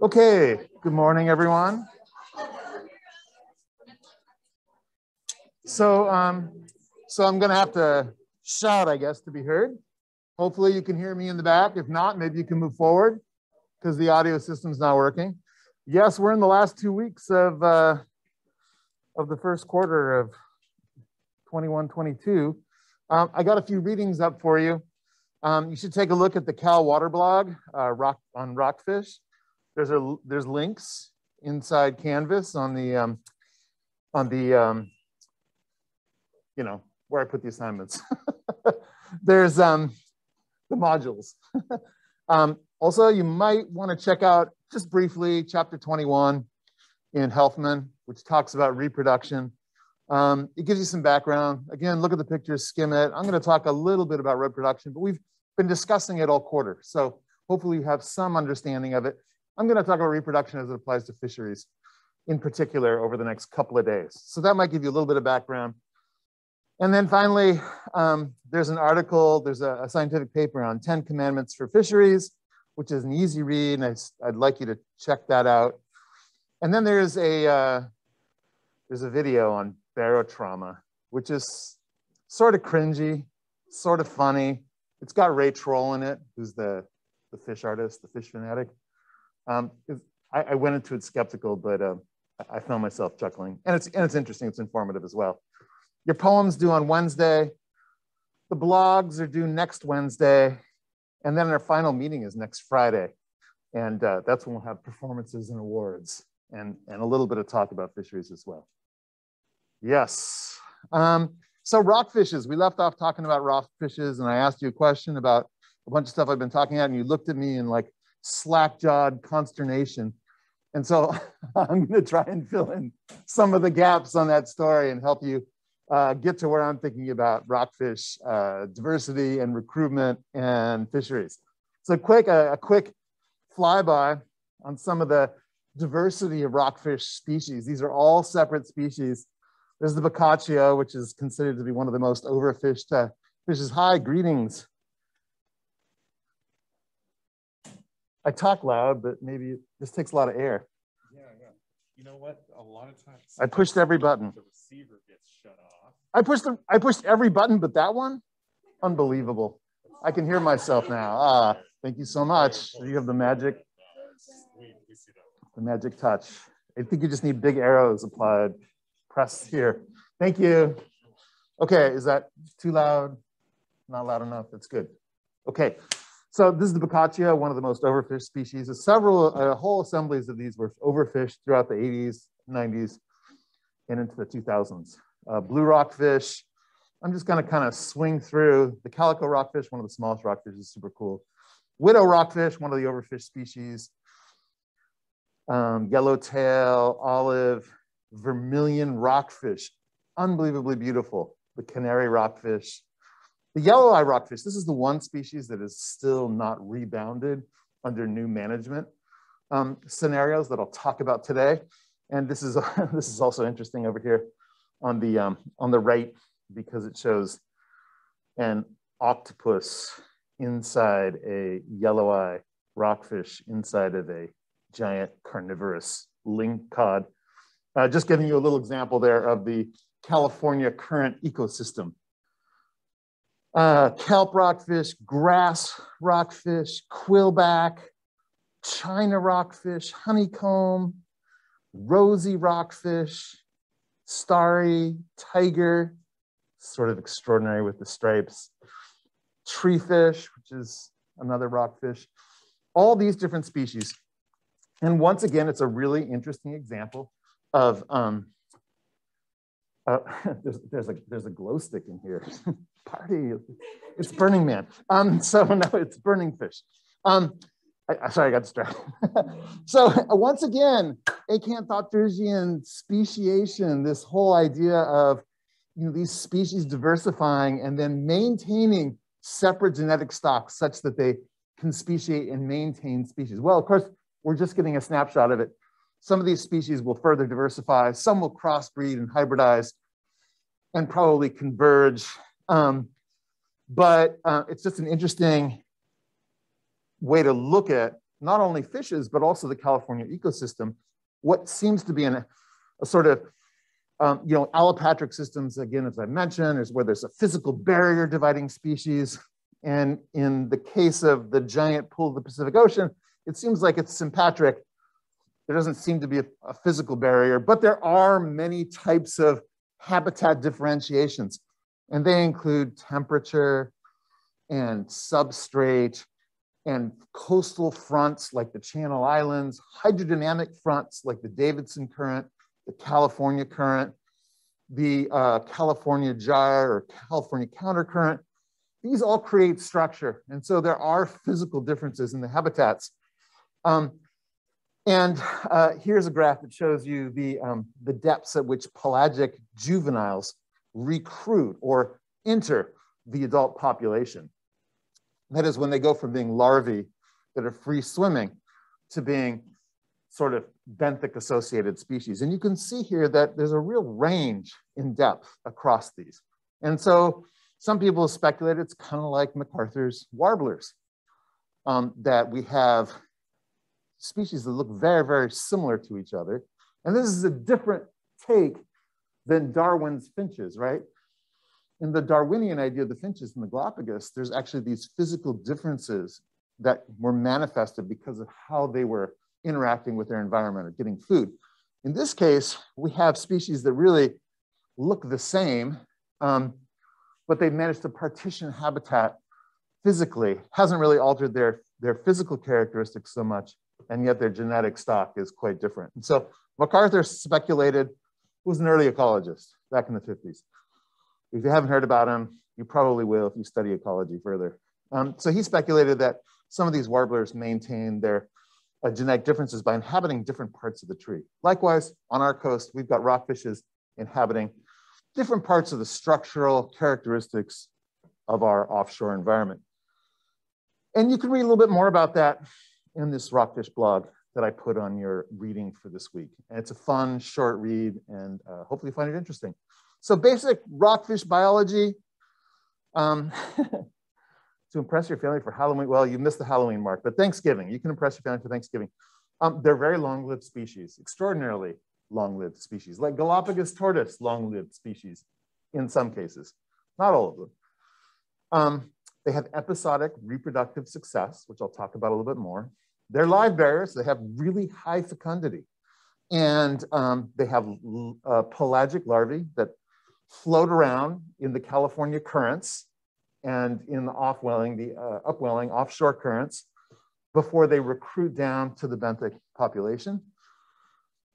Okay, good morning, everyone. So I'm going to have to shout, I guess, to be heard. Hopefully you can hear me in the back. If not, maybe you can move forward because the audio system's not working. Yes, we're in the last 2 weeks of the first quarter of 21-22. I got a few readings up for you. You should take a look at the Cal Water blog on rockfish. There's links inside Canvas on the you know, where I put the assignments. There's the modules. Also, you might want to check out just briefly chapter 21 in Healthman, which talks about reproduction. It gives you some background. Again, look at the pictures, skim it. I'm going to talk a little bit about reproduction, but we've been discussing it all quarter. So hopefully you have some understanding of it. I'm going to talk about reproduction as it applies to fisheries in particular over the next couple of days. So that might give you a little bit of background. And then finally, there's an article, there's a scientific paper on 10 commandments for fisheries, which is an easy read, and I'd like you to check that out. And then there's a video on barotrauma, which is sort of cringy, sort of funny. It's got Ray Troll in it, who's the fish artist, the fish fanatic. I went into it skeptical, but I found myself chuckling. And it's interesting, it's informative as well. Your poem's due on Wednesday. The blogs are due next Wednesday. And then our final meeting is next Friday. And that's when we'll have performances and awards and a little bit of talk about fisheries as well. Yes. So rockfishes, we left off talking about rockfishes, and I asked you a question about a bunch of stuff I've been talking about, and you looked at me in like slack-jawed consternation. And so I'm going to try and fill in some of the gaps on that story and help you get to where I'm thinking about rockfish diversity and recruitment and fisheries. So a quick flyby on some of the diversity of rockfish species. These are all separate species. There's the Boccaccio, which is considered to be one of the most overfished fishes. Hi, greetings. I talk loud, but maybe this takes a lot of air. Yeah. You know what? A lot of times I pushed every button. The receiver gets shut off. I pushed every button but that one. Unbelievable. I can hear myself now. Thank you so much. You have the magic. We see that. The magic touch. I think you just need big arrows applied. Press here. Thank you. Okay, is that too loud? Not loud enough. That's good. Okay. So this is the Boccaccio, one of the most overfished species. Whole assemblies of these were overfished throughout the 80s, 90s, and into the 2000s. Blue rockfish. I'm just going to kind of swing through. The calico rockfish, one of the smallest rockfish, is super cool. Widow rockfish, one of the overfished species. Yellowtail, olive, vermilion rockfish, unbelievably beautiful. The canary rockfish. The yellow eye rockfish, this is the one species that is still not rebounded under new management scenarios that I'll talk about today. And this is also interesting over here on the right, because it shows an octopus inside a yellow eye rockfish inside of a giant carnivorous lingcod. Just giving you a little example there of the California current ecosystem. Kelp rockfish, grass rockfish, quillback, China rockfish, honeycomb, rosy rockfish, starry, tiger, sort of extraordinary with the stripes, treefish, which is another rockfish, all these different species. And once again, it's a really interesting example of, there's a glow stick in here. Party, it's Burning Man. So no, it's burning fish. Sorry, I got distracted. So once again, acanthopterygian speciation, this whole idea of these species diversifying and then maintaining separate genetic stocks such that they can speciate and maintain species. Well, of course, we're just getting a snapshot of it. Some of these species will further diversify, some will crossbreed and hybridize and probably converge. But it's just an interesting way to look at not only fishes, but also the California ecosystem, what seems to be a sort of, allopatric systems, again, as I mentioned, is where there's a physical barrier dividing species. And in the case of the giant pool of the Pacific Ocean, it seems like it's sympatric. There doesn't seem to be a physical barrier, but there are many types of habitat differentiations. And they include temperature and substrate and coastal fronts like the Channel Islands, hydrodynamic fronts like the Davidson Current, the California Current, the California Gyre or California Countercurrent. These all create structure. And so there are physical differences in the habitats. Here's a graph that shows you the depths at which pelagic juveniles recruit or enter the adult population. That is when they go from being larvae that are free swimming to being sort of benthic associated species. And you can see here that there's a real range in depth across these. And so some people speculate it's kind of like MacArthur's warblers, that we have species that look very, very similar to each other. And this is a different take than Darwin's finches, right? In the Darwinian idea of the finches in the Galapagos, there's actually these physical differences that were manifested because of how they were interacting with their environment or getting food. In this case, we have species that really look the same, but they've managed to partition habitat physically. Hasn't really altered their physical characteristics so much, and yet their genetic stock is quite different. And so MacArthur speculated, who was an early ecologist back in the 50s. If you haven't heard about him, you probably will if you study ecology further. So he speculated that some of these warblers maintain their genetic differences by inhabiting different parts of the tree. Likewise, on our coast, we've got rockfishes inhabiting different parts of the structural characteristics of our offshore environment. And you can read a little bit more about that in this rockfish blog that I put on your reading for this week. And it's a fun, short read, and hopefully you find it interesting. So basic rockfish biology, to impress your family for Halloween. Well, you missed the Halloween mark, but Thanksgiving, you can impress your family for Thanksgiving. They're very long-lived species, extraordinarily long-lived species, like Galapagos tortoise, long-lived species in some cases, not all of them. They have episodic reproductive success, which I'll talk about a little bit more. They're live bearers. They have really high fecundity. And they have pelagic larvae that float around in the California currents and in the upwelling offshore currents before they recruit down to the benthic population.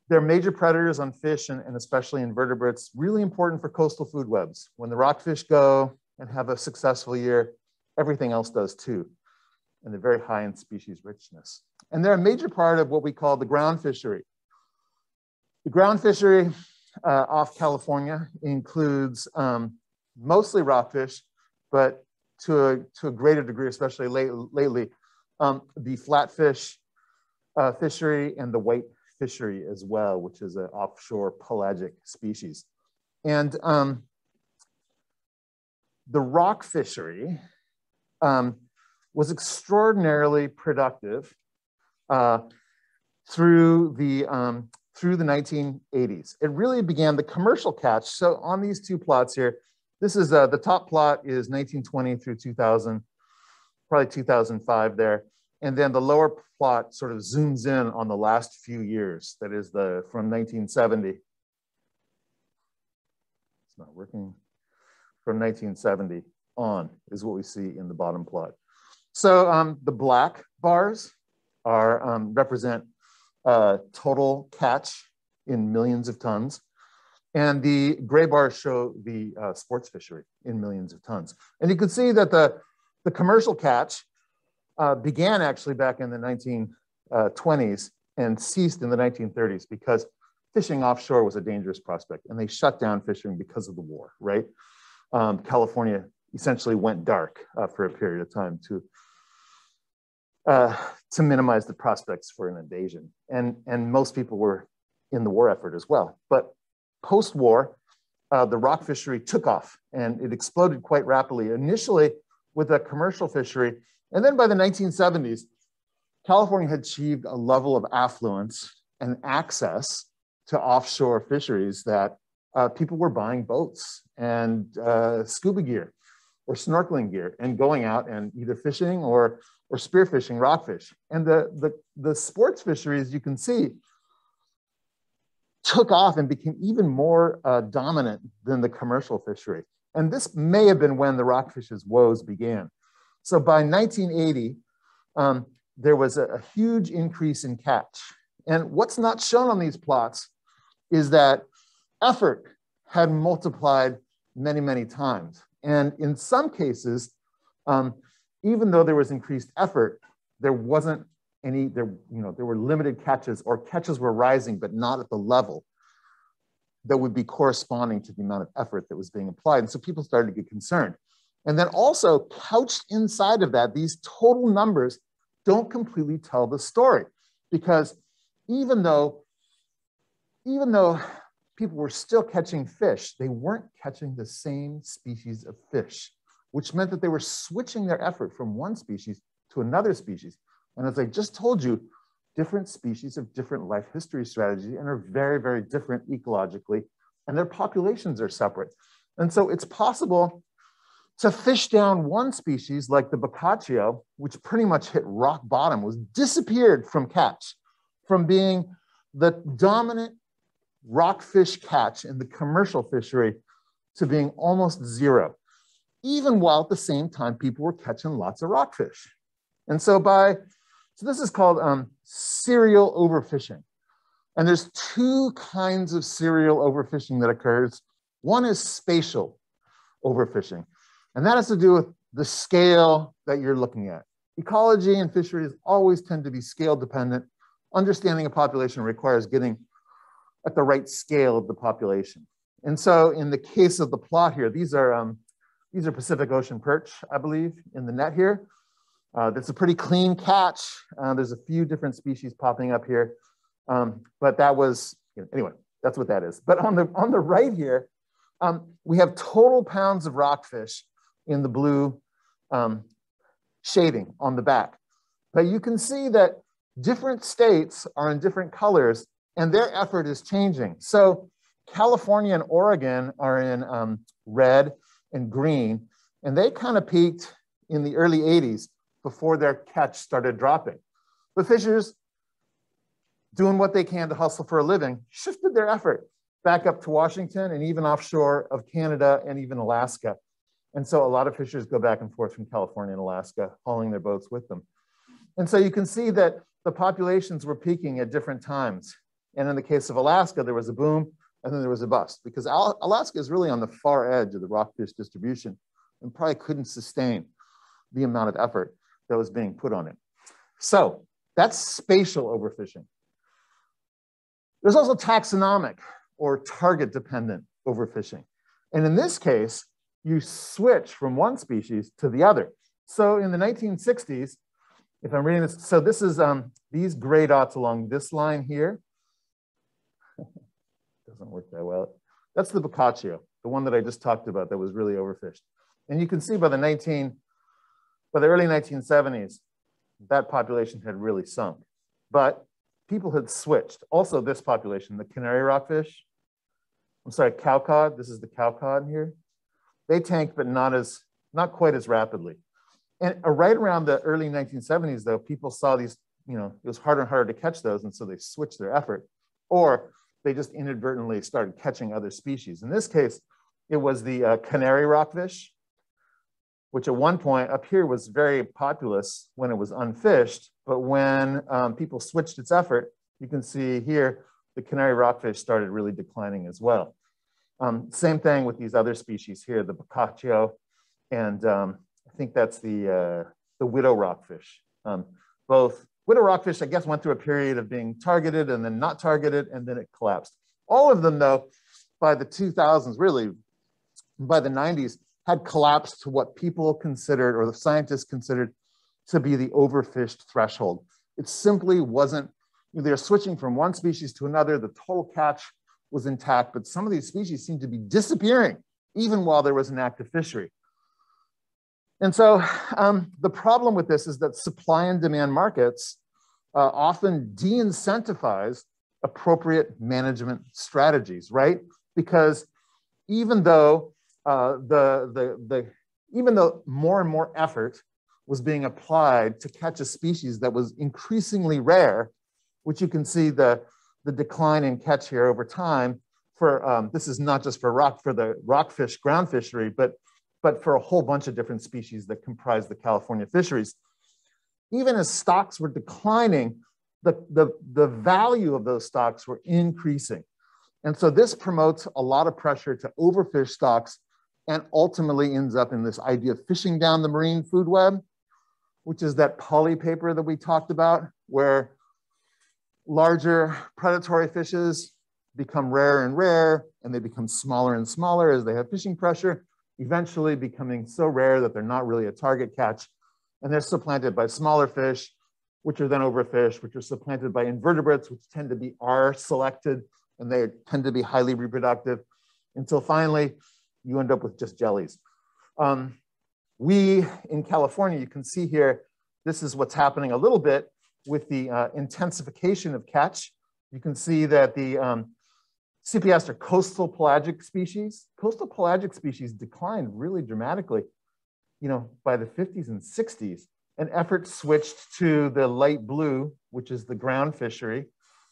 They're major predators on fish and especially invertebrates, really important for coastal food webs. When the rockfish go and have a successful year, everything else does too. And they're very high in species richness. And they're a major part of what we call the ground fishery. The ground fishery off California includes mostly rockfish, but to a greater degree, especially lately, the flatfish fishery and the white fishery as well, which is an offshore pelagic species. And the rock fishery was extraordinarily productive through the 1980s. It really began the commercial catch. So on these two plots here, this is the top plot is 1920 through 2000, probably 2005 there. And then the lower plot sort of zooms in on the last few years. That is from 1970. It's not working. From 1970 on is what we see in the bottom plot. So the black bars are represent total catch in millions of tons. And the gray bars show the sports fishery in millions of tons. And you can see that the commercial catch began actually back in the 1920s and ceased in the 1930s because fishing offshore was a dangerous prospect. And they shut down fishing because of the war, right? California essentially went dark for a period of time to minimize the prospects for an invasion. And most people were in the war effort as well. But post-war, the rock fishery took off and it exploded quite rapidly, initially with a commercial fishery. And then by the 1970s, California had achieved a level of affluence and access to offshore fisheries that people were buying boats and scuba gear or snorkeling gear and going out and either fishing or spearfishing rockfish. And the sports fisheries, you can see, took off and became even more dominant than the commercial fishery. And this may have been when the rockfish's woes began. So by 1980, there was a huge increase in catch. And what's not shown on these plots is that effort had multiplied many, many times. And in some cases, even though there was increased effort, there wasn't any, there were limited catches, or catches were rising, but not at the level that would be corresponding to the amount of effort that was being applied. And so people started to get concerned. And then also couched inside of that, these total numbers don't completely tell the story, because even though people were still catching fish, they weren't catching the same species of fish, which meant that they were switching their effort from one species to another species. And as I just told you, different species have different life history strategies and are very, very different ecologically, and their populations are separate. And so it's possible to fish down one species like the Boccaccio, which pretty much hit rock bottom, was disappeared from catch, from being the dominant rockfish catch in the commercial fishery to being almost zero, even while at the same time people were catching lots of rockfish. And so this is called serial overfishing. And there's two kinds of serial overfishing that occurs. One is spatial overfishing, and that has to do with the scale that you're looking at. Ecology and fisheries always tend to be scale dependent. Understanding a population requires getting at the right scale of the population. And so in the case of the plot here, these are Pacific Ocean perch, I believe, in the net here. That's a pretty clean catch. There's a few different species popping up here. But that was, anyway, that's what that is. But on the right here, we have total pounds of rockfish in the blue shading on the back. But you can see that different states are in different colors, and their effort is changing. So California and Oregon are in red and green, and they kind of peaked in the early 80s before their catch started dropping. But fishers, doing what they can to hustle for a living, shifted their effort back up to Washington and even offshore of Canada and even Alaska. And so a lot of fishers go back and forth from California and Alaska, hauling their boats with them. And so you can see that the populations were peaking at different times. And in the case of Alaska, there was a boom and then there was a bust, because Alaska is really on the far edge of the rockfish distribution and probably couldn't sustain the amount of effort that was being put on it. So that's spatial overfishing. There's also taxonomic or target dependent overfishing. And in this case, you switch from one species to the other. So in the 1960s, if I'm reading this, so this is these gray dots along this line here. Doesn't work that well. That's the Boccaccio, the one that I just talked about that was really overfished. And you can see by the early 1970s, that population had really sunk. But people had switched. Also this population, the canary rockfish, cow cod, this is the cow cod here. They tanked, but not quite as rapidly. And right around the early 1970s, though, people saw these, it was harder and harder to catch those, and so they switched their effort. Or they just inadvertently started catching other species. In this case, it was the canary rockfish, which at one point up here was very populous when it was unfished. But when people switched its effort, you can see here, the canary rockfish started really declining as well. Same thing with these other species here, the Boccaccio, and I think that's the widow rockfish. Both widow rockfish, I guess, went through a period of being targeted and then not targeted, and then it collapsed. All of them, though, by the 2000s, really, by the 90s, had collapsed to what people considered, or the scientists considered, to be the overfished threshold. It simply wasn't, they're switching from one species to another, the total catch was intact, but some of these species seemed to be disappearing even while there was an active fishery. And so the problem with this is that supply and demand markets often de-incentivize appropriate management strategies, right? Because even though even though more and more effort was being applied to catch a species that was increasingly rare, which you can see the decline in catch here over time for, this is not just for the rockfish ground fishery, but for a whole bunch of different species that comprise the California fisheries. Even as stocks were declining, the value of those stocks were increasing. And so this promotes a lot of pressure to overfish stocks and ultimately ends up in this idea of fishing down the marine food web, which is that poly paper that we talked about, where larger predatory fishes become rarer and rarer, and they become smaller and smaller as they have fishing pressure, eventually becoming so rare that they're not really a target catch. And they're supplanted by smaller fish, which are then overfished, which are supplanted by invertebrates, which tend to be R-selected, and they tend to be highly reproductive, until finally you end up with just jellies. We, in California, you can see here, this is what's happening a little bit with the intensification of catch. You can see that the CPS are coastal pelagic species. Coastal pelagic species declined really dramatically, by the 50s and 60s. An effort switched to the light blue, which is the ground fishery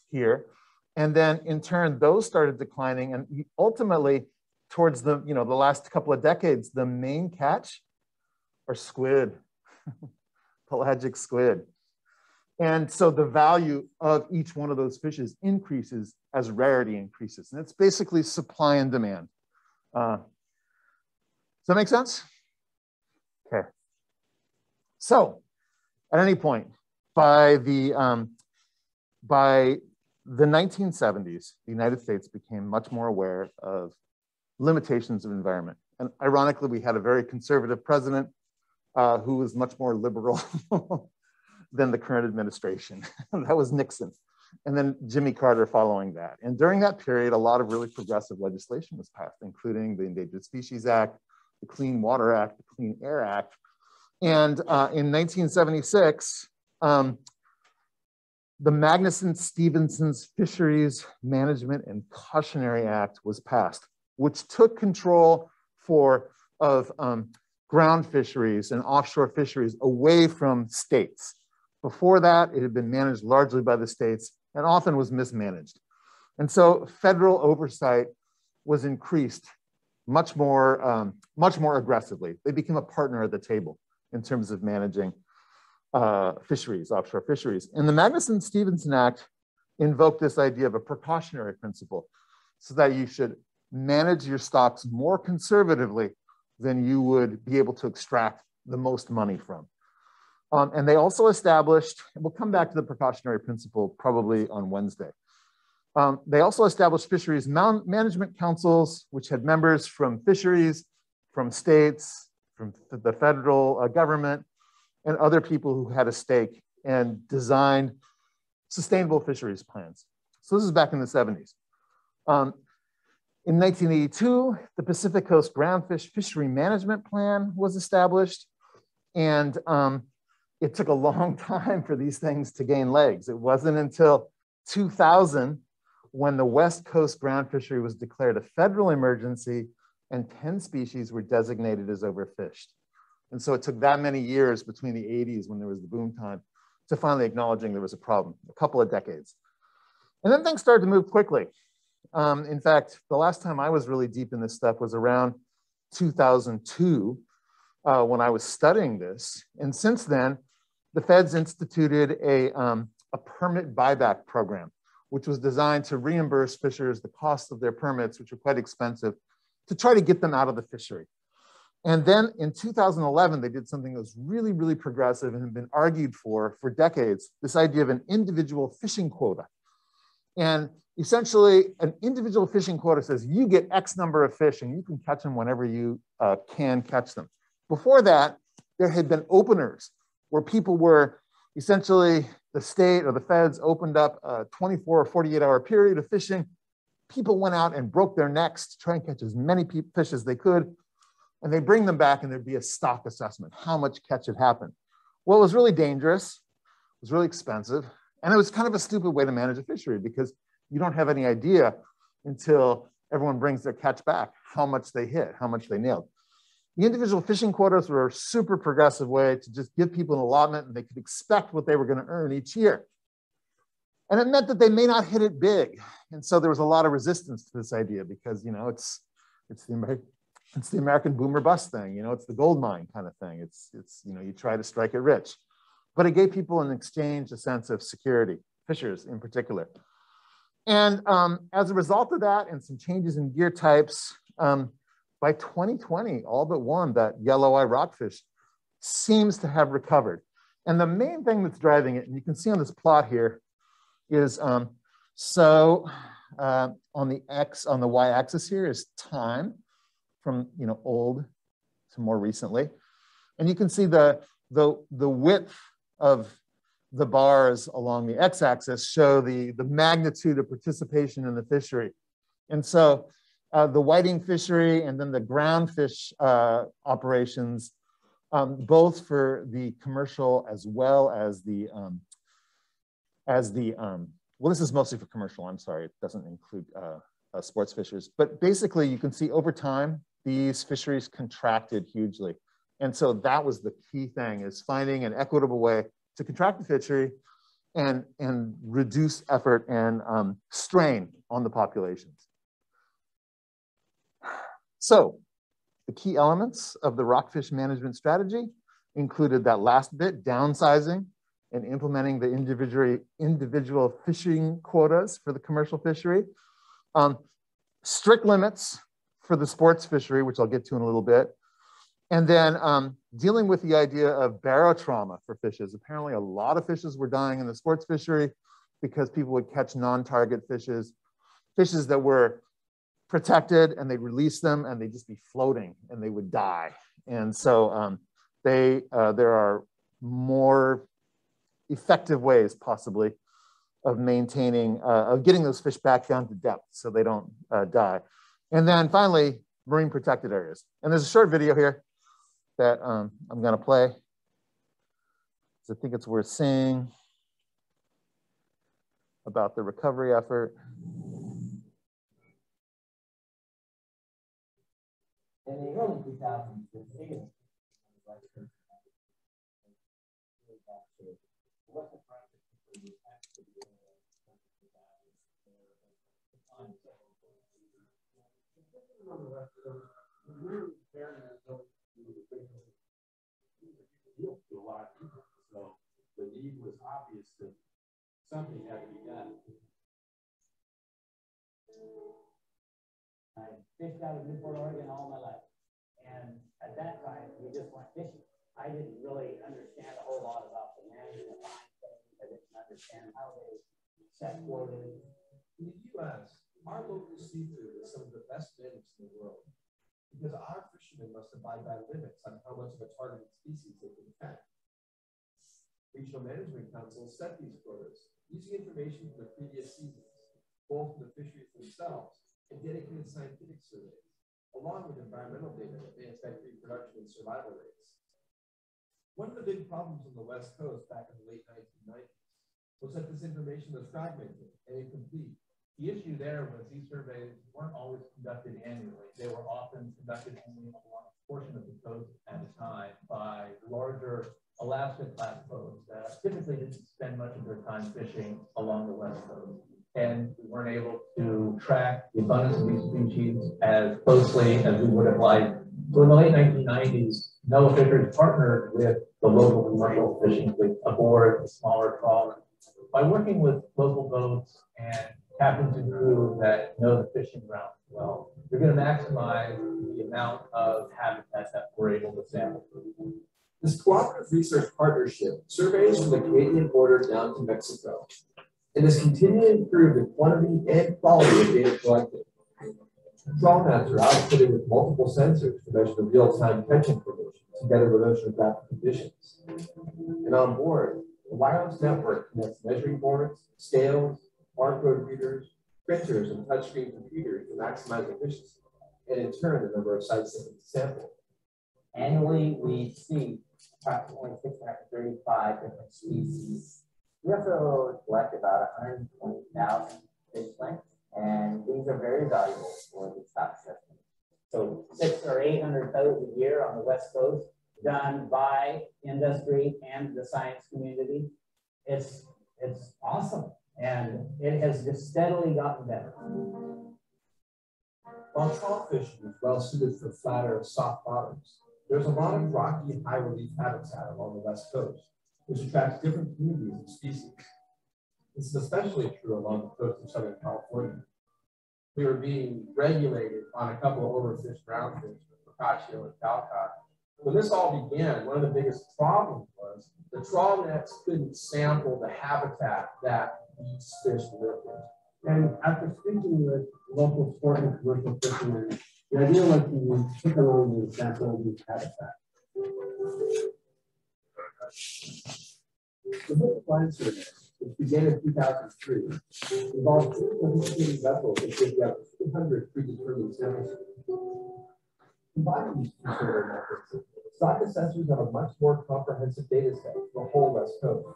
here. And then in turn, those started declining. And ultimately, towards the last couple of decades, the main catch are squid, pelagic squid. And so the value of each one of those fishes increases as rarity increases. And it's basically supply and demand. Does that make sense? Okay. So at any point, by the 1970s, the United States became much more aware of limitations of environment. And ironically, we had a very conservative president who was much more liberal than the current administration. That was Nixon. And then Jimmy Carter following that. And during that period, a lot of really progressive legislation was passed, including the Endangered Species Act, the Clean Water Act, the Clean Air Act. And in 1976, the Magnuson-Stevenson's Fisheries Management and Cautionary Act was passed, which took control of ground fisheries and offshore fisheries away from states. Before that, it had been managed largely by the states and often was mismanaged. And so federal oversight was increased much more aggressively. They became a partner at the table in terms of managing fisheries, offshore fisheries. And the Magnuson-Stevenson Act invoked this idea of a precautionary principle so that you should manage your stocks more conservatively than you would be able to extract the most money from. And they also established, and we'll come back to the precautionary principle probably on Wednesday. They also established fisheries management councils, which had members from fisheries, from states, from the federal government, and other people who had a stake and designed sustainable fisheries plans. So this is back in the 70s. In 1982, the Pacific Coast Groundfish Fishery Management Plan was established. And it took a long time for these things to gain legs. It wasn't until 2000 when the West Coast ground fishery was declared a federal emergency and 10 species were designated as overfished. And so it took that many years between the 80s when there was the boom time to finally acknowledging there was a problem, a couple of decades. And then things started to move quickly. In fact, the last time I was really deep in this stuff was around 2002 when I was studying this. And since then, the feds instituted a permit buyback program, which was designed to reimburse fishers the cost of their permits, which were quite expensive, to try to get them out of the fishery. And then in 2011, they did something that was really, really progressive and had been argued for decades, this idea of an individual fishing quota. And essentially, an individual fishing quota says you get X number of fish and you can catch them whenever you can catch them. Before that, there had been openers where people were essentially, the state or the feds opened up a 24 or 48-hour period of fishing. People went out and broke their necks to try and catch as many fish as they could. And they bring them back and there'd be a stock assessment, how much catch had happened. Well, it was really dangerous. It was really expensive. And it was kind of a stupid way to manage a fishery because you don't have any idea until everyone brings their catch back, how much they hit, how much they nailed. The individual fishing quotas were a super progressive way to just give people an allotment and they could expect what they were going to earn each year. And it meant that they may not hit it big. And so there was a lot of resistance to this idea because, you know, it's the American boom or bust thing. You know, it's the gold mine kind of thing. It's you know, you try to strike it rich. But it gave people in exchange a sense of security, fishers in particular. And as a result of that and some changes in gear types, by 2020, all but one, that yellow eye rockfish, seems to have recovered. And the main thing that's driving it, and you can see on this plot here, is on the y-axis here is time from, you know, old to more recently. And you can see the width of the bars along the x-axis show the magnitude of participation in the fishery. And so the whiting fishery and then the groundfish operations, both for the commercial as well as the, well, this is mostly for commercial, I'm sorry, it doesn't include sports fishers. But basically you can see over time, these fisheries contracted hugely. And so that was the key thing, is finding an equitable way to contract the fishery and reduce effort and strain on the populations. So the key elements of the rockfish management strategy included that last bit, downsizing and implementing the individual fishing quotas for the commercial fishery, strict limits for the sports fishery, which I'll get to in a little bit, and then dealing with the idea of barotrauma for fishes. Apparently a lot of fishes were dying in the sports fishery because people would catch non-target fishes that were protected, and they'd release them and they'd just be floating and they would die. And so there are more effective ways possibly of maintaining, of getting those fish back down to depth so they don't die. And then finally, marine protected areas. And there's a short video here that I'm gonna play. So I think it's worth seeing about the recovery effort. In the early 2000s, what the practice to a lot of people. So the need was obvious that something had to be done. I fished out of Newport, Oregon all my life. And at that time, we just went fishing. I didn't really understand a whole lot about the management of things. I didn't understand how they set quotas. In the U.S., our local seafood is some of the best managed in the world because our fishermen must abide by limits on how much of a targeted species they can catch. Regional management councils set these quotas using information from the previous seasons, both from the fisheries themselves and dedicated scientific surveys, along with environmental data that may affect reproduction and survival rates. One of the big problems on the West Coast back in the late 1990s was that this information was fragmented and incomplete. The issue there was these surveys weren't always conducted annually. They were often conducted only along a portion of the coast at a time by larger Alaska class boats that typically didn't spend much of their time fishing along the West Coast. And we weren't able to track the abundance of these species as closely as we would have liked. So in the late 1990s, NOAA Fisheries partnered with the local commercial fishing fleet aboard the smaller trawler. By working with local boats and captains and crew that know the fishing grounds well, you're going to maximize the amount of habitat that we're able to sample. This cooperative research partnership surveys from the Canadian border down to Mexico and has continued to improve the quantity and quality of data collected. Trawl maps are outfitted with multiple sensors to measure the real-time catch information together with oceanographic conditions. And on board, the wireless network connects measuring boards, scales, barcode readers, printers, and touchscreen computers to maximize efficiency, and in turn, the number of sites that can sample. Annually, we see approximately 635 different species We also collect about 120,000 fish lengths, and these are very valuable for the stock assessment. So 600,000 or 800,000 a year on the West Coast, done by industry and the science community. It's awesome, and it has just steadily gotten better. While trout fishing is well suited for flatter, soft bottoms, there's a lot of rocky, high relief habitat along the West Coast, which attracts different communities and species. This is especially true along the coast of Southern California. We were being regulated on a couple of overfished groundfish, Boccaccio and Calcott. When this all began, one of the biggest problems was the trawl nets couldn't sample the habitat that these fish live in. And after speaking with local sport and commercial fishermen, the idea was to pick along and sample these habitat. The book Flying Survey, which began in 2003, involved 250 vessels that gave out 200 predetermined samples. Combining these two survey methods, stock assessors have a much more comprehensive data set for the whole West Coast.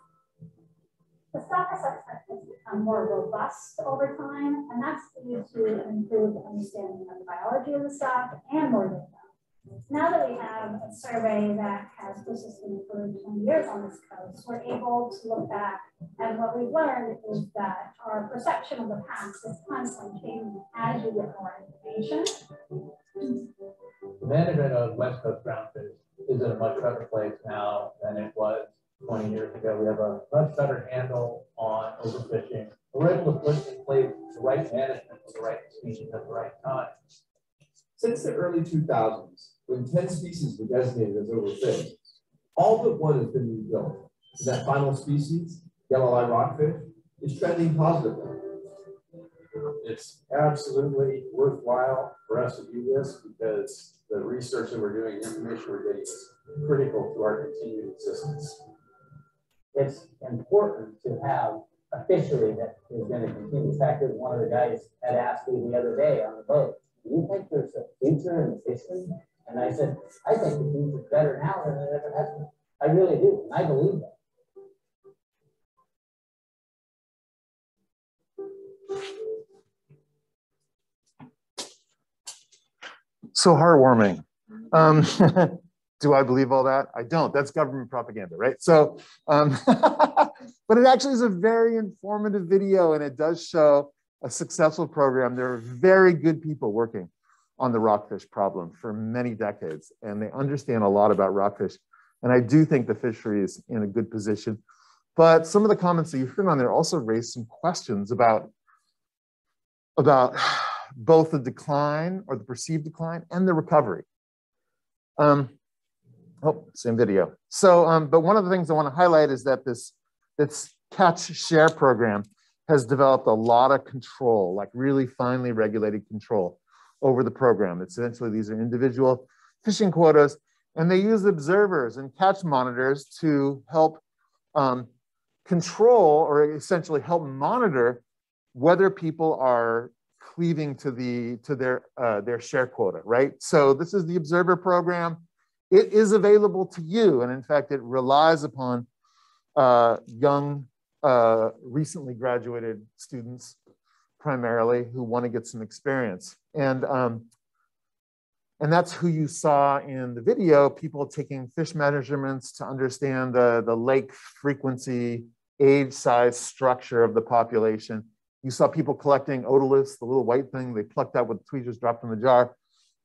The stock assessment has become more robust over time, and that's due to an improved understanding of the biology of the stock and more data. Now that we have a survey that has persisted for 20 years on this coast, we're able to look back, and what we've learned is that our perception of the past is constantly changing as you get more information. The management of West Coast groundfish is in a much better place now than it was 20 years ago. We have a much better handle on overfishing. We're able to put in place the right management for the right species at the right time. Since the early 2000s, when 10 species were designated as overfished, all but one has been rebuilt. And that final species, yellow-eye rockfish, is trending positively. It's absolutely worthwhile for us to do this because the research that we're doing, the information we're getting is critical to our continued existence. It's important to have a fishery that is going to continue. In fact, one of the guys had asked me the other day on the boat, do you think there's a future in the fishery? And I said, I think the future's better now than it ever has been. I really do, and I believe that. So heartwarming. Do I believe all that? I don't. That's government propaganda, right? So, but it actually is a very informative video, and it does show a successful program. There are very good people working on the rockfish problem for many decades, and they understand a lot about rockfish. And I do think the fishery is in a good position. But some of the comments that you heard on there also raised some questions about both the decline or the perceived decline and the recovery. Oh, same video. So, but one of the things I want to highlight is that this catch share program has developed a lot of control, like really finely regulated control over the program. It's essentially, these are individual fishing quotas, and they use observers and catch monitors to help control or essentially help monitor whether people are cleaving to their share quota, right? So this is the observer program. It is available to you, and in fact, it relies upon young, recently graduated students primarily who want to get some experience. And that's who you saw in the video, people taking fish measurements to understand the lake frequency, age, size, structure of the population. You saw people collecting otoliths, the little white thing they plucked out with tweezers dropped in the jar.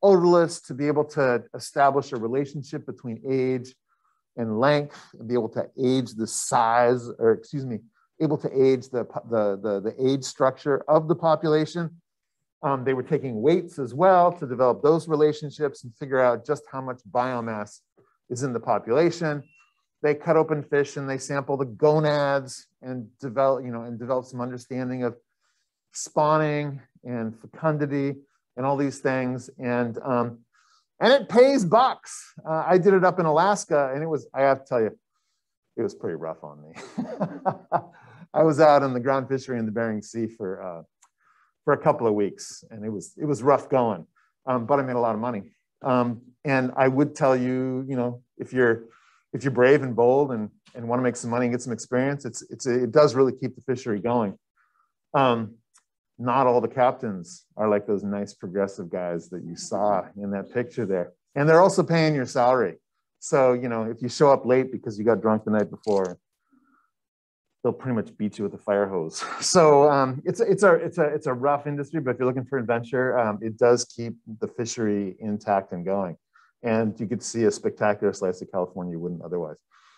Otoliths to be able to establish a relationship between age and length, and be able to age the size, or excuse me, able to age the age structure of the population. They were taking weights as well to develop those relationships and figure out just how much biomass is in the population. They cut open fish and they sample the gonads and develop some understanding of spawning and fecundity and all these things. And it pays bucks. I did it up in Alaska, and I have to tell you, it was pretty rough on me. I was out in the ground fishery in the Bering Sea for a couple of weeks, and it was rough going, but I made a lot of money. And I would tell you, if you're if you're brave and bold and want to make some money and get some experience, it does really keep the fishery going. Not all the captains are like those nice progressive guys that you saw in that picture there. And they're also paying your salary. So, you know, if you show up late because you got drunk the night before, they'll pretty much beat you with a fire hose. So it's a rough industry, but if you're looking for adventure, it does keep the fishery intact and going. And you could see a spectacular slice of California you wouldn't otherwise.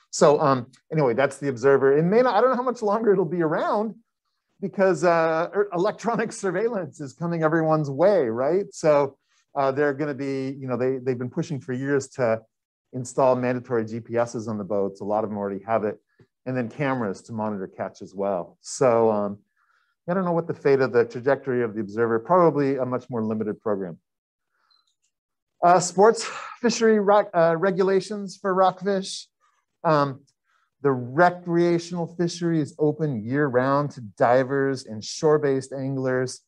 So anyway, that's the Observer. It may not, I don't know how much longer it'll be around because electronic surveillance is coming everyone's way, right? So they're going to be, you know, they've been pushing for years to install mandatory GPSs on the boats. A lot of them already have it. And then cameras to monitor catch as well. So I don't know what the fate of the trajectory of the Observer, probably a much more limited program. Sports fishery regulations for rockfish. The recreational fishery is open year-round to divers and shore-based anglers.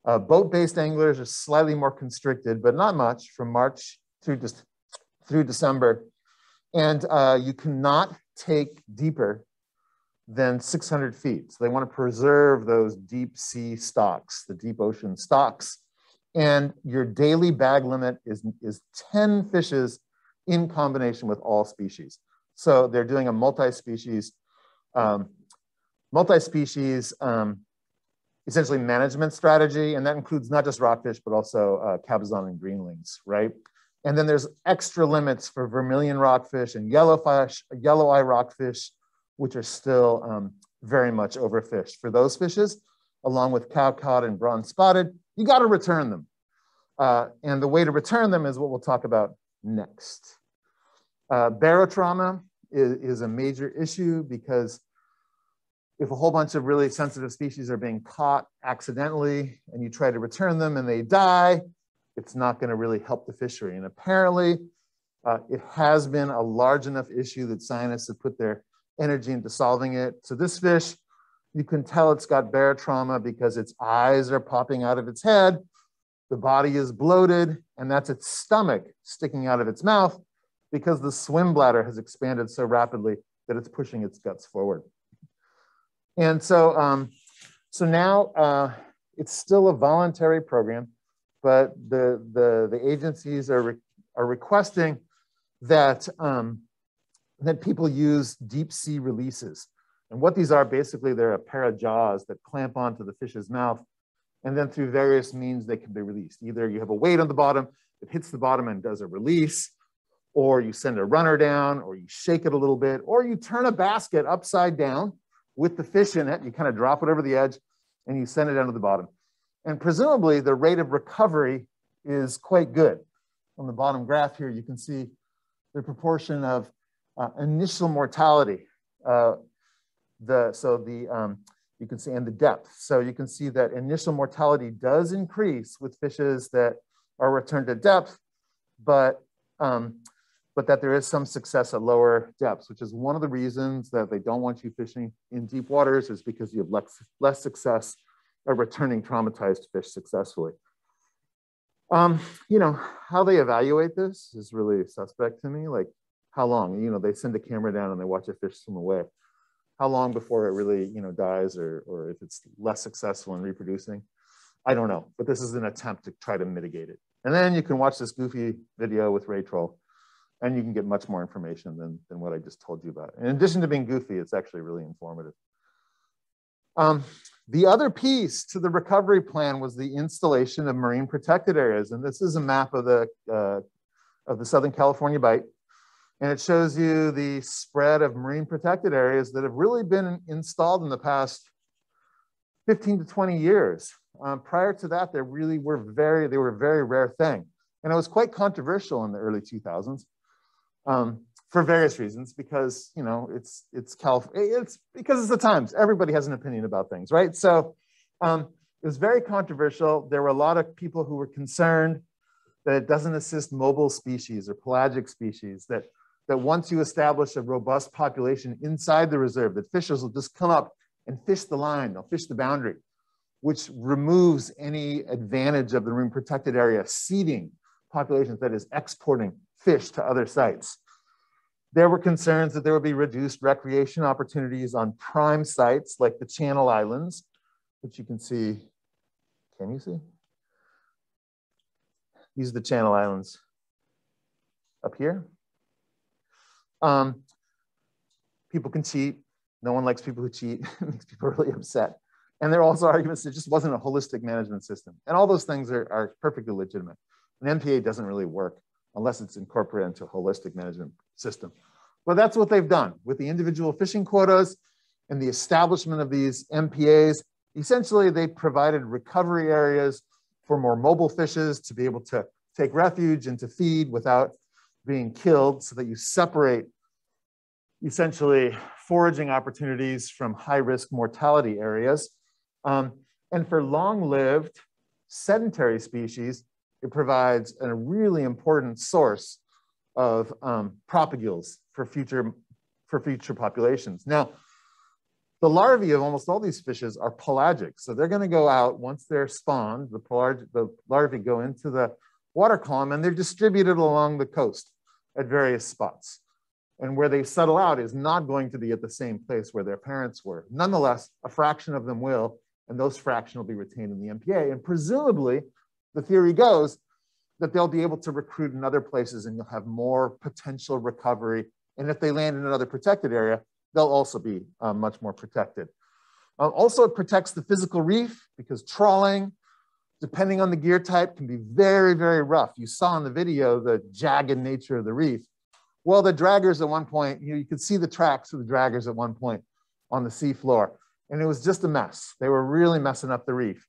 Boat-based anglers are slightly more constricted, but not much, from March through December. And you cannot take deeper than 600 feet. So they want to preserve those deep sea stocks, the deep ocean stocks. And your daily bag limit is 10 fishes in combination with all species. So they're doing a multi-species essentially management strategy. And that includes not just rockfish, but also cabezon and greenlings, right? And then there's extra limits for vermilion rockfish and yellow eye rockfish, which are still very much overfished. For those fishes, along with cowcod and bronze spotted, you got to return them. And the way to return them is what we'll talk about next. Barotrauma is a major issue because if a whole bunch of really sensitive species are being caught accidentally and you try to return them and they die, it's not going to really help the fishery. And apparently, it has been a large enough issue that scientists have put their energy into solving it. So this fish, you can tell it's got barotrauma because its eyes are popping out of its head, the body is bloated, and that's its stomach sticking out of its mouth because the swim bladder has expanded so rapidly that it's pushing its guts forward. And so, so now it's still a voluntary program, but the agencies are requesting that that people use deep sea releases. And what these are, basically, they're a pair of jaws that clamp onto the fish's mouth, and then through various means they can be released. Either you have a weight on the bottom that hits the bottom and does a release, or you send a runner down, or you shake it a little bit, or you turn a basket upside down with the fish in it, you kind of drop it over the edge, and you send it down to the bottom. And presumably the rate of recovery is quite good. On the bottom graph here, you can see the proportion of initial mortality. You can see, and the depth. So you can see that initial mortality does increase with fishes that are returned to depth, but that there is some success at lower depths, which is one of the reasons that they don't want you fishing in deep waters, is because you have less success at returning traumatized fish successfully. You know, how they evaluate this is really suspect to me. Like, how long? You know, they send a camera down and they watch a fish swim away. How long before it really, you know, dies, or if it's less successful in reproducing? I don't know, but this is an attempt to try to mitigate it. And then you can watch this goofy video with Ray Troll, and you can get much more information than what I just told you about. In addition to being goofy, it's actually really informative. The other piece to the recovery plan was the installation of marine protected areas. And this is a map of the Southern California Bight. And it shows you the spread of marine protected areas that have really been installed in the past 15 to 20 years. Prior to that, they were a very rare thing. And it was quite controversial in the early 2000s for various reasons, because, you know, it's because it's the times. Everybody has an opinion about things, right? So it was very controversial. There were a lot of people who were concerned that it doesn't assist mobile species or pelagic species, that once you establish a robust population inside the reserve, that fishers will just come up and fish the line, they'll fish the boundary, which removes any advantage of the marine protected area seeding populations, that is exporting fish to other sites. There were concerns that there would be reduced recreation opportunities on prime sites like the Channel Islands, which you can see. Can you see? These are the Channel Islands up here. People can cheat. No one likes people who cheat. It makes people really upset. And there are also arguments that it just wasn't a holistic management system. And all those things are perfectly legitimate. An MPA doesn't really work unless it's incorporated into a holistic management system. But that's what they've done with the individual fishing quotas and the establishment of these MPAs. Essentially, they provided recovery areas for more mobile fishes to be able to take refuge and to feed without being killed, so that you separate essentially foraging opportunities from high-risk mortality areas. And for long-lived sedentary species, it provides a really important source of propagules for future populations. Now, the larvae of almost all these fishes are pelagic. So they're going to go out once they're spawned. The larvae go into the water column and they're distributed along the coast at various spots. And where they settle out is not going to be at the same place where their parents were. Nonetheless, a fraction of them will, and those fraction will be retained in the MPA. And presumably, the theory goes that they'll be able to recruit in other places and you'll have more potential recovery. And if they land in another protected area, they'll also be much more protected. Also, it protects the physical reef because trawling, depending on the gear type, can be very, very rough. You saw in the video the jagged nature of the reef. Well, the draggers at one point, you could see the tracks of the draggers at one point on the seafloor, and it was just a mess. They were really messing up the reef,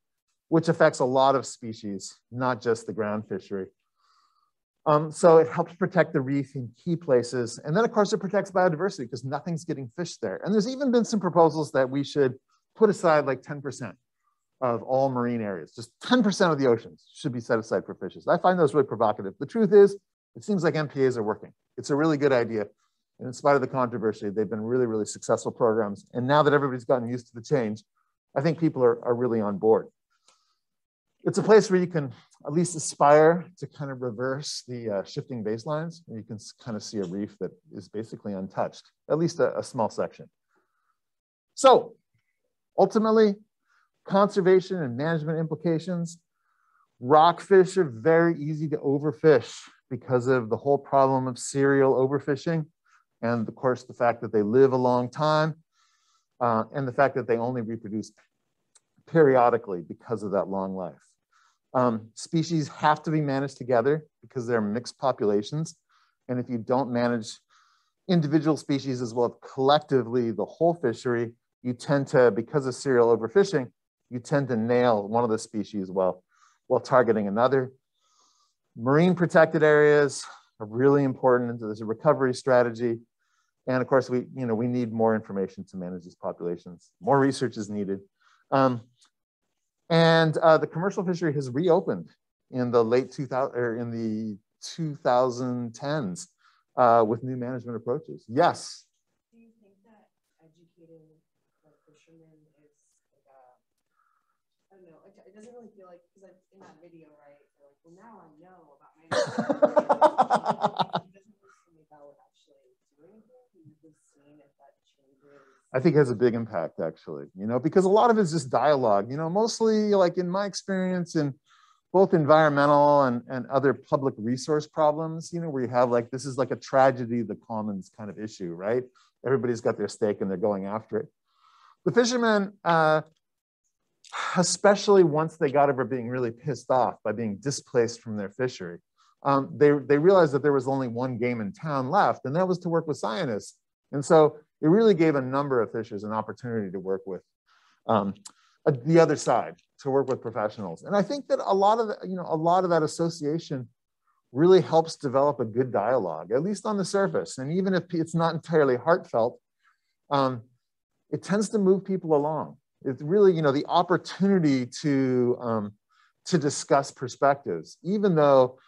which affects a lot of species, not just the ground fishery. So it helps protect the reef in key places. And then, of course, it protects biodiversity because nothing's getting fished there. And there's even been some proposals that we should put aside like 10% of all marine areas. Just 10% of the oceans should be set aside for fishes. I find those really provocative. The truth is, it seems like MPAs are working. It's a really good idea. And in spite of the controversy, they've been really, really successful programs. And now that everybody's gotten used to the change, I think people are really on board. It's a place where you can at least aspire to kind of reverse the shifting baselines. And you can kind of see a reef that is basically untouched, at least a small section. So ultimately, conservation and management implications. Rockfish are very easy to overfish because of the whole problem of serial overfishing. And of course, the fact that they live a long time and the fact that they only reproduce periodically because of that long life. Species have to be managed together because they're mixed populations. And if you don't manage individual species as well as collectively the whole fishery, you tend to, because of serial overfishing, you tend to nail one of the species while targeting another. Marine protected areas are really important. There's a recovery strategy. And of course, we need more information to manage these populations. More research is needed. And the commercial fishery has reopened in the late 2010s with new management approaches. Yes. Do you think that educating like fishermen is like I don't know, it doesn't really feel like, because like in that video, right? They're like, well, now I know about my it doesn't really seem like that would actually do anything. You've just seen if that changes. I think it has a big impact, actually, because a lot of it's just dialogue, mostly like in my experience in both environmental and other public resource problems, where you have like, this is like a tragedy of the commons kind of issue, right? Everybody's got their stake and they're going after it. The fishermen, especially once they got over being really pissed off by being displaced from their fishery, they realized that there was only one game in town left, and that was to work with scientists. And so it really gave a number of fishers an opportunity to work with the other side, to work with professionals. And I think that a lot of that association really helps develop a good dialogue, at least on the surface. And even if it's not entirely heartfelt, it tends to move people along. It's really, the opportunity to discuss perspectives, even though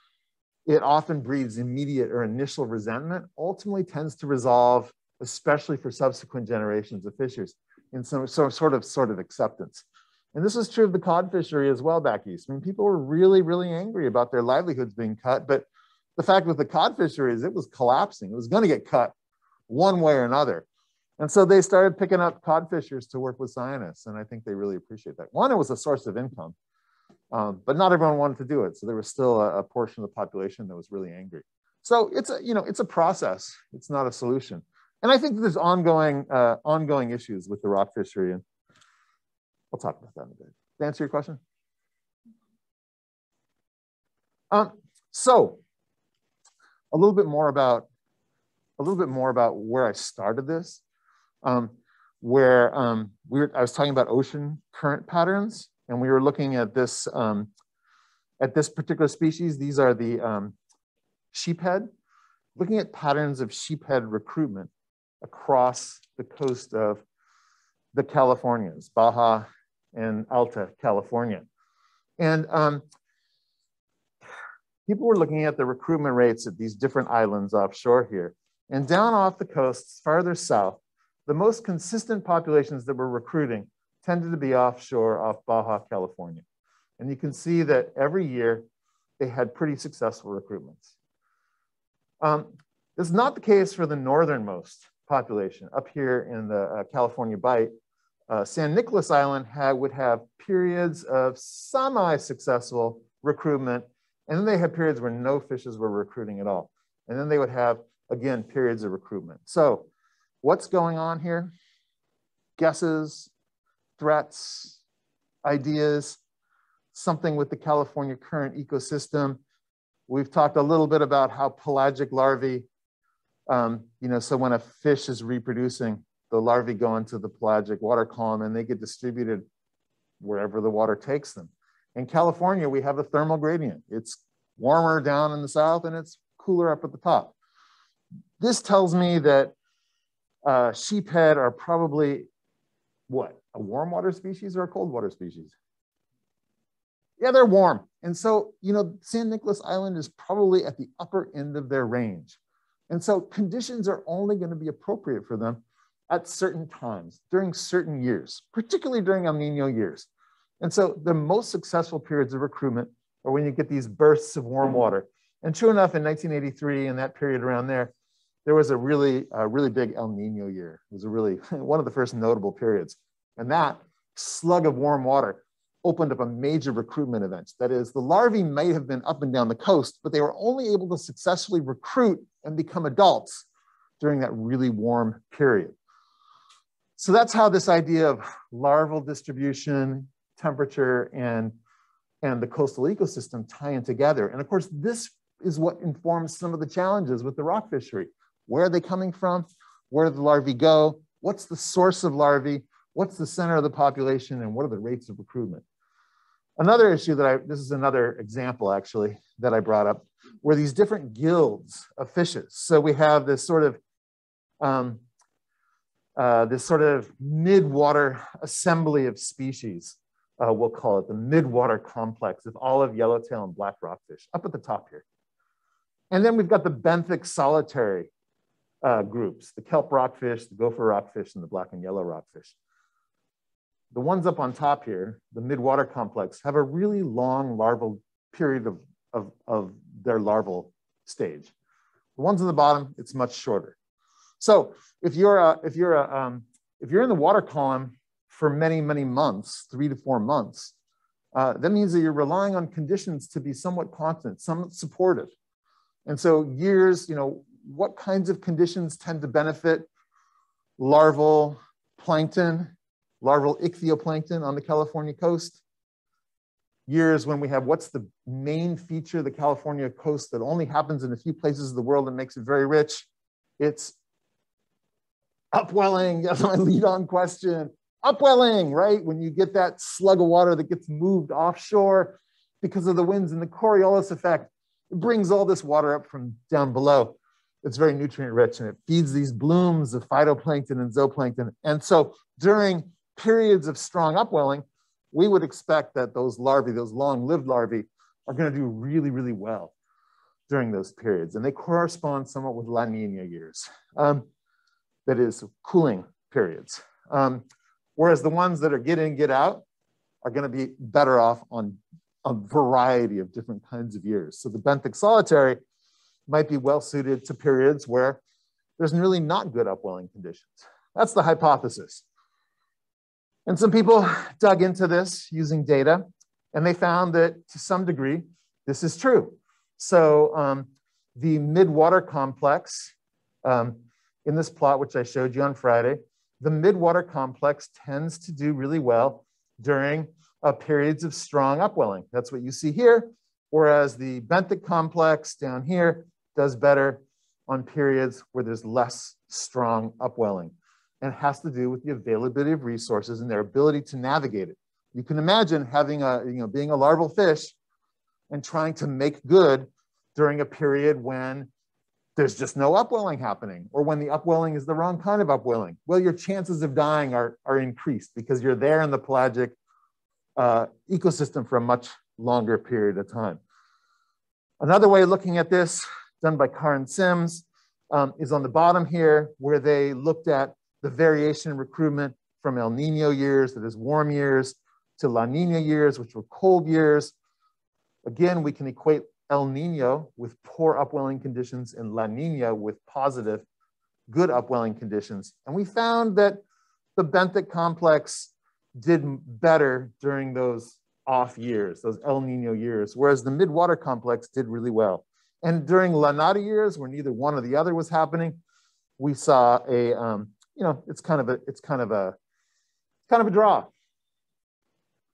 it often breeds immediate or initial resentment, ultimately tends to resolve, especially for subsequent generations of fishers, in some sort of acceptance. And this was true of the cod fishery as well back east. I mean, people were really, really angry about their livelihoods being cut, but the fact with the cod fishery is it was collapsing. It was going to get cut one way or another. And so they started picking up cod fishers to work with scientists. And I think they really appreciate that. One, it was a source of income, but not everyone wanted to do it. So there was still a portion of the population that was really angry. So it's a, it's a process. It's not a solution. And I think there's ongoing issues with the rock fishery. And I'll talk about that in a bit. To answer your question? So a little bit more about where I started this, I was talking about ocean current patterns, and we were looking at this particular species. These are the sheephead, looking at patterns of sheephead recruitment across the coast of the Californias, Baja and Alta California. And people were looking at the recruitment rates at these different islands offshore here. And down off the coasts, farther south, the most consistent populations that were recruiting tended to be offshore off Baja California. And you can see that every year they had pretty successful recruitments. This is not the case for the northernmost population. Up here in the California Bight, San Nicolas Island would have periods of semi-successful recruitment, and then they had periods where no fishes were recruiting at all. And then they would have, again, periods of recruitment. So what's going on here? Guesses, threats, ideas, something with the California current ecosystem. We've talked a little bit about how pelagic larvae, so when a fish is reproducing, the larvae go into the pelagic water column and they get distributed wherever the water takes them. In California, we have a thermal gradient. It's warmer down in the south and it's cooler up at the top. This tells me that sheephead are probably, what, a warm water species or a cold water species? Yeah, they're warm. And so, San Nicolas Island is probably at the upper end of their range. And so conditions are only going to be appropriate for them at certain times, during certain years, particularly during El Nino years. And so the most successful periods of recruitment are when you get these bursts of warm water. And true enough, in 1983, in that period around there was a really big El Nino year. It was one of the first notable periods. And that slug of warm water opened up a major recruitment event. That is, the larvae may have been up and down the coast, but they were only able to successfully recruit and become adults during that really warm period. So that's how this idea of larval distribution, temperature, and the coastal ecosystem tie in together. And of course, this is what informs some of the challenges with the rock fishery. Where are they coming from? Where do the larvae go? What's the source of larvae? What's the center of the population? And what are the rates of recruitment? Another issue this is another example actually that I brought up, were these different guilds of fishes. So we have this sort of mid-water assembly of species. We'll call it the mid-water complex of olive, yellowtail, and black rockfish up at the top here. And then we've got the benthic solitary groups, the kelp rockfish, the gopher rockfish, and the black and yellow rockfish. The ones up on top here, the mid-water complex, have a really long larval period of their larval stage. The ones on the bottom, it's much shorter. So if you're in the water column for many, many months, 3 to 4 months, that means that you're relying on conditions to be somewhat constant, somewhat supportive. And so years, what kinds of conditions tend to benefit larval plankton, larval ichthyoplankton on the California coast? Years when we have, what's the main feature of the California coast that only happens in a few places of the world and makes it very rich? It's upwelling. That's my lead-on question. Upwelling, right? When you get that slug of water that gets moved offshore because of the winds and the Coriolis effect, it brings all this water up from down below. It's very nutrient rich and it feeds these blooms of phytoplankton and zooplankton. And so during periods of strong upwelling, we would expect that those larvae, those long-lived larvae, are going to do really, really well during those periods. And they correspond somewhat with La Nina years, that is, cooling periods. Whereas the ones that are get in, get out are going to be better off on a variety of different kinds of years. So the benthic solitary might be well suited to periods where there's really not good upwelling conditions. That's the hypothesis. And some people dug into this using data, and they found that to some degree, this is true. So the mid-water complex, in this plot, which I showed you on Friday, the mid-water complex tends to do really well during periods of strong upwelling. That's what you see here, whereas the benthic complex down here does better on periods where there's less strong upwelling. And it has to do with the availability of resources and their ability to navigate it. You can imagine having being a larval fish and trying to make good during a period when there's just no upwelling happening, or when the upwelling is the wrong kind of upwelling. Well, your chances of dying are increased because you're there in the pelagic ecosystem for a much longer period of time. Another way of looking at this, done by Carr Sims, is on the bottom here, where they looked at the variation in recruitment from El Nino years, that is warm years, to La Nina years, which were cold years. Again, we can equate El Nino with poor upwelling conditions and La Nina with positive, good upwelling conditions. And we found that the benthic complex did better during those off years, those El Nino years, whereas the mid-water complex did really well. And during La Nada years, where neither one or the other was happening, we saw a, it's kind of a draw.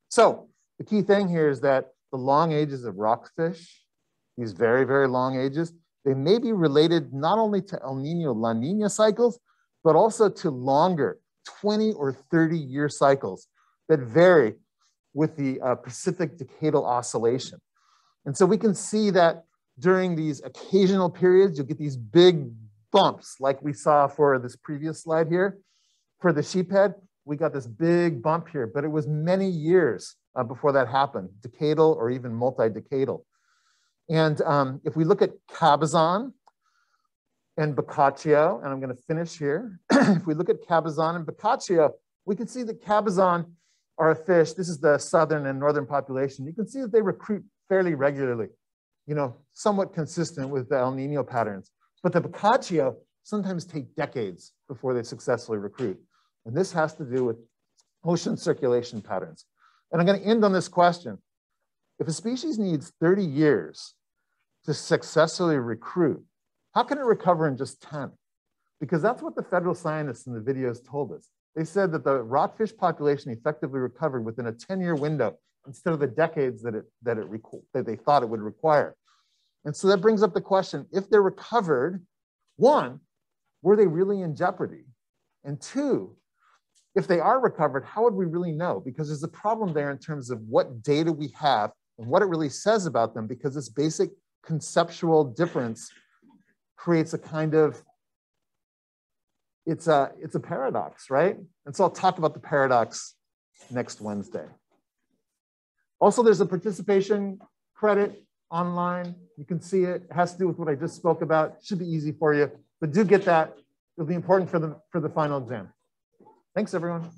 So the key thing here is that the long ages of rockfish, these very, very long ages, they may be related not only to El Nino, La Nina cycles, but also to longer 20 or 30-year cycles that vary with the Pacific decadal oscillation. And so we can see that during these occasional periods, you'll get these big bumps like we saw for this previous slide here. For the sheephead, we got this big bump here, but it was many years before that happened, decadal or even multi-decadal. And if we look at cabezon and Boccaccio, and I'm going to finish here. If we look at cabezon and Boccaccio, we can see that cabezon are a fish. This is the southern and northern population. You can see that they recruit fairly regularly, somewhat consistent with the El Nino patterns. But the Boccaccio sometimes take decades before they successfully recruit. And this has to do with ocean circulation patterns. And I'm going to end on this question. If a species needs 30 years to successfully recruit, how can it recover in just 10? Because that's what the federal scientists in the videos told us. They said that the rockfish population effectively recovered within a 10-year window instead of the decades that they thought it would require. And so that brings up the question, if they're recovered, one, were they really in jeopardy? And two, if they are recovered, how would we really know? Because there's a problem there in terms of what data we have and what it really says about them, because this basic conceptual difference creates a kind of, it's a paradox, right? And so I'll talk about the paradox next Wednesday. Also, there's a participation credit online. You can see it. It has to do with what I just spoke about. It should be easy for you, but do get that. It'll be important for the final exam. Thanks, everyone.